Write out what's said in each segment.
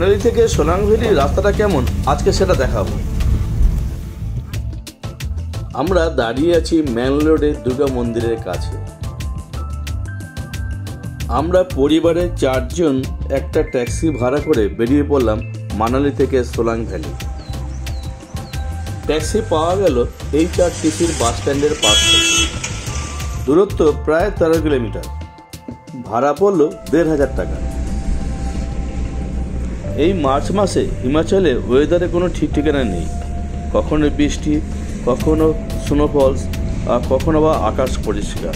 মানালি থেকে সোলাং ভ্যালির রাস্তাটা কেমন আজকে সেটা দেখাবো। আমরা দাঁড়িয়ে আছি মেন রোডে দুর্গা মন্দিরের কাছে। আমরা পরিবারের 4 জন একটা ট্যাক্সি ভাড়া করে বেরিয়ে পড়লাম মানালি থেকে সোলাং ভ্যালি। ট্যাক্সি পাওয়া গেল HRTCর বাস স্ট্যান্ডের পাশ থেকে। দূরত্ব প্রায় 13 কিলোমিটার। ভাড়া পড়ল 1500 টাকা। এই মার্চ মাসে হিমাচলে ওয়েদারে কোনো ঠিক ঠিকানা নেই। কখনো বৃষ্টি, কখনো স্নোফলস, আর কখনো বা আকাশ পরিষ্কার।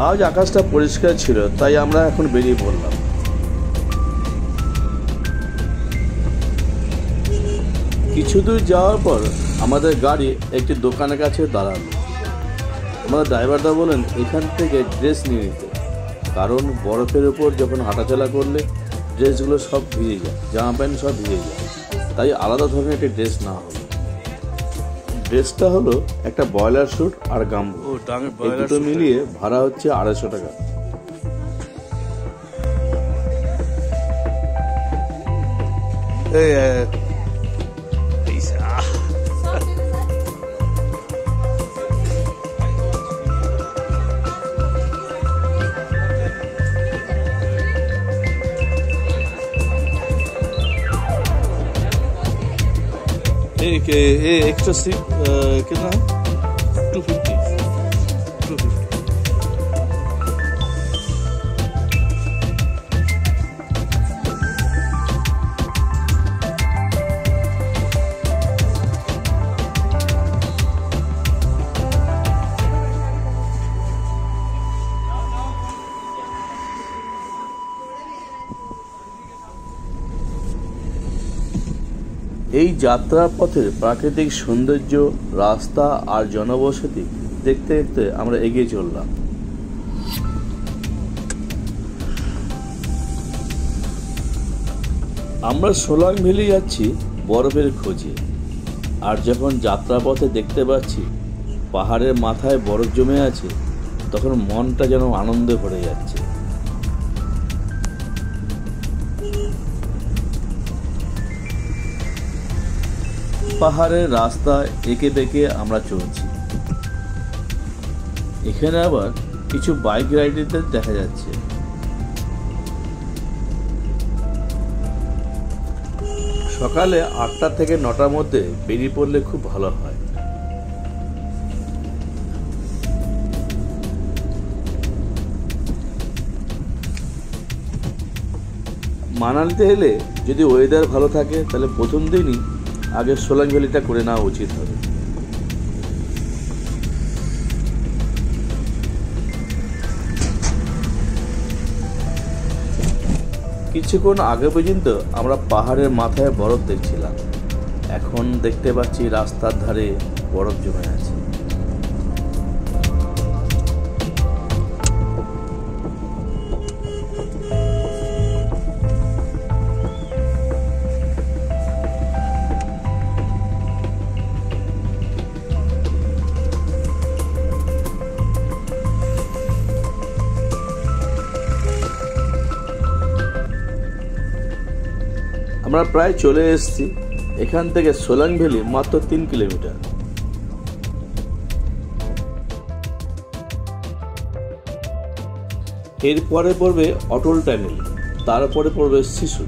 আজ আকাশটা পরিষ্কার ছিল, তাই আমরা এখন বেরিয়ে পড়লাম। কিছু দূর যাওয়ার পর আমাদের গাড়ি একটি দোকানের কাছে দাঁড়ালো। আমাদের ড্রাইভারদা বলেন এখান থেকে ড্রেস নিয়ে নিতে, কারণ বরফের উপর যখন হাঁটাচলা করলে ড্রেসগুলো সব ভিজে যায়, জামা প্যান্ট সব ভিজে যায়, তাই আলাদা ধরনের একটি ড্রেস না হলো। ড্রেসটা হলো একটা বয়লার স্যুট আর গাম্বু, দুটো মিলিয়ে ভাড়া হচ্ছে 250 টাকা। एक्स्ट्रा सीट कितना है? 250। এই যাত্রার পথের প্রাকৃতিক সৌন্দর্য, রাস্তা আর জনবসতি দেখতে দেখতে আমরা এগিয়ে চললাম। আমরা সোলাং ভ্যালি যাচ্ছি বরফের খোঁজে, আর যখন যাত্রাপথে দেখতে পাচ্ছি পাহাড়ের মাথায় বরফ জমে আছে, তখন মনটা যেন আনন্দে ভরে যাচ্ছে। পাহাড়ের রাস্তা এঁকে বেঁকে আমরা চলছি। এখানে আবার কিছু বাইক রাইডারদের দেখা যাচ্ছে। সকালে 8টা থেকে 9টার মধ্যে বেরিয়ে পড়লে খুব ভালো হয়। মানালিতে এলে যদি ওয়েদার ভালো থাকে তাহলে প্রথম দিনই আগে সোলাং ভ্যালিটা করে নেওয়া উচিত হবে। কিছুক্ষণ আগে পর্যন্ত আমরা পাহাড়ের মাথায় বরফ দেখছিলাম, এখন দেখতে পাচ্ছি রাস্তার ধারে বরফ জমে আছে। আমরা প্রায় চলে এসেছি। এখান থেকে সোলাং ভ্যালি মাত্র 3 কিলোমিটার। এরপরে পড়বে অটল টানেল, তারপরে পড়বে শিশু।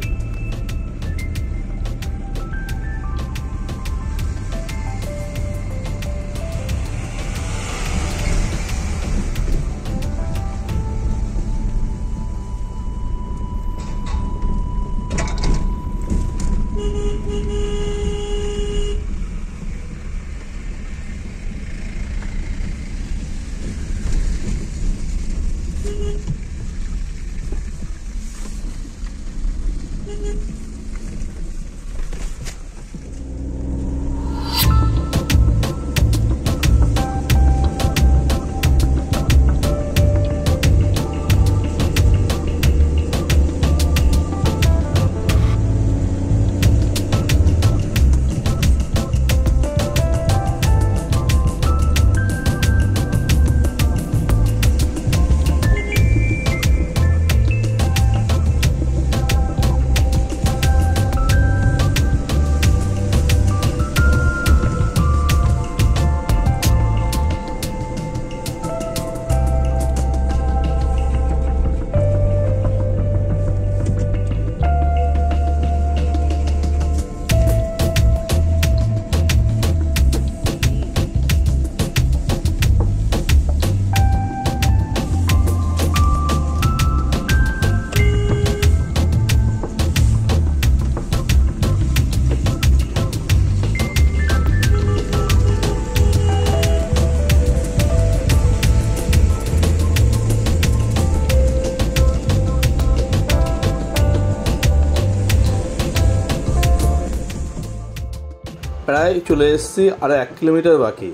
প্রায় চলে এসেছি, আর 1 কিলোমিটার বাকি।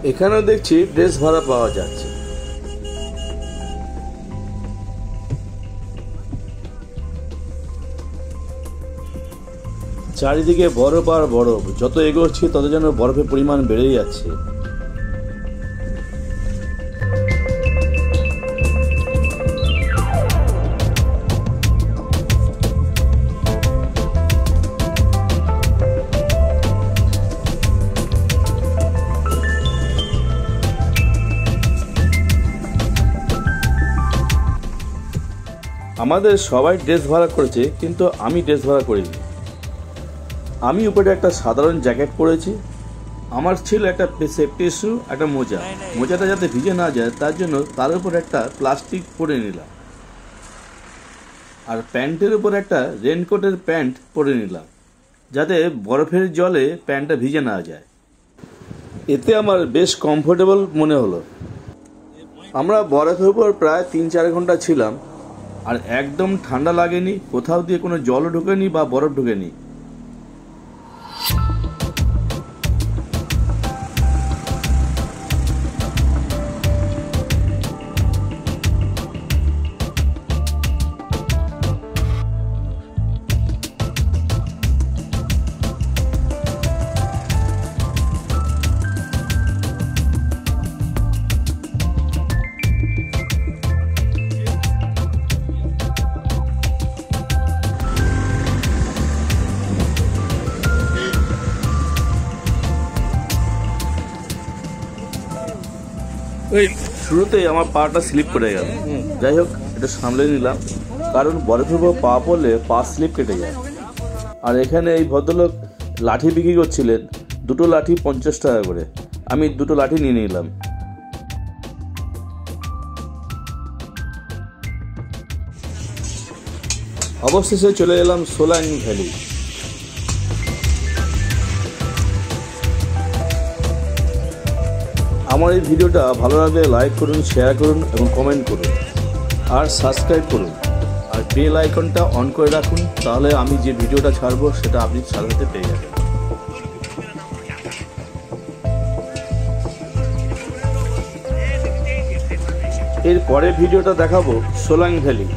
এখানেও দেখছি ড্রেস ভাড়া পাওয়া যাচ্ছে। চারিদিকে বরফ আর বরফ, যত এগোচ্ছি তত যেন বরফের পরিমাণ বেড়েই যাচ্ছে। আমাদের সবাই ড্রেস ভাড়া করেছে, কিন্তু আমি ড্রেস ভাড়া করিনি। আমি উপরে একটা সাধারণ জ্যাকেট পরেছি। আমার ছিল একটা সেফটি শু, একটা মোজাটা যাতে ভিজে না যায় তার জন্য তার উপর একটা প্লাস্টিক পরে নিলাম, আর প্যান্টের উপর একটা রেনকোটের প্যান্ট পরে নিলাম যাতে বরফের জলে প্যান্টটা ভিজে না যায়। এতে আমার বেশ কমফোর্টেবল মনে হলো। আমরা বরফের উপর প্রায় 3-4 ঘন্টা ছিলাম, আর একদম ঠান্ডা লাগেনি, কোথাও দিয়ে কোনো জলও ঢোকেনি বা বরফ ঢোকেনি। শুরুতেই আমার পাটা স্লিপ করে গেল, যাই হোক এটা সামলে নিলাম, কারণ বরফের উপর পা পড়লে পা স্লিপ কেটে যায়। আর এখানে এই ভদ্রলোক লাঠি বিক্রি করছিলেন, 2টো লাঠি 50 টাকা করে। আমি 2টো লাঠি নিয়ে নিলাম। অবশেষে চলে এলাম সোলাং ভ্যালি। আমার এই ভিডিওটা ভালো লাগলে লাইক করুন, শেয়ার করুন এবং কমেন্ট করুন, আর সাবস্ক্রাইব করুন, আর বেল আইকনটা অন করে রাখুন, তাহলে আমি যে ভিডিওটা ছাড়বো সেটা আপনি সাথে সাথে পেয়ে যাবেন। এর পরের ভিডিওটা দেখাবো সোলাং ভ্যালি।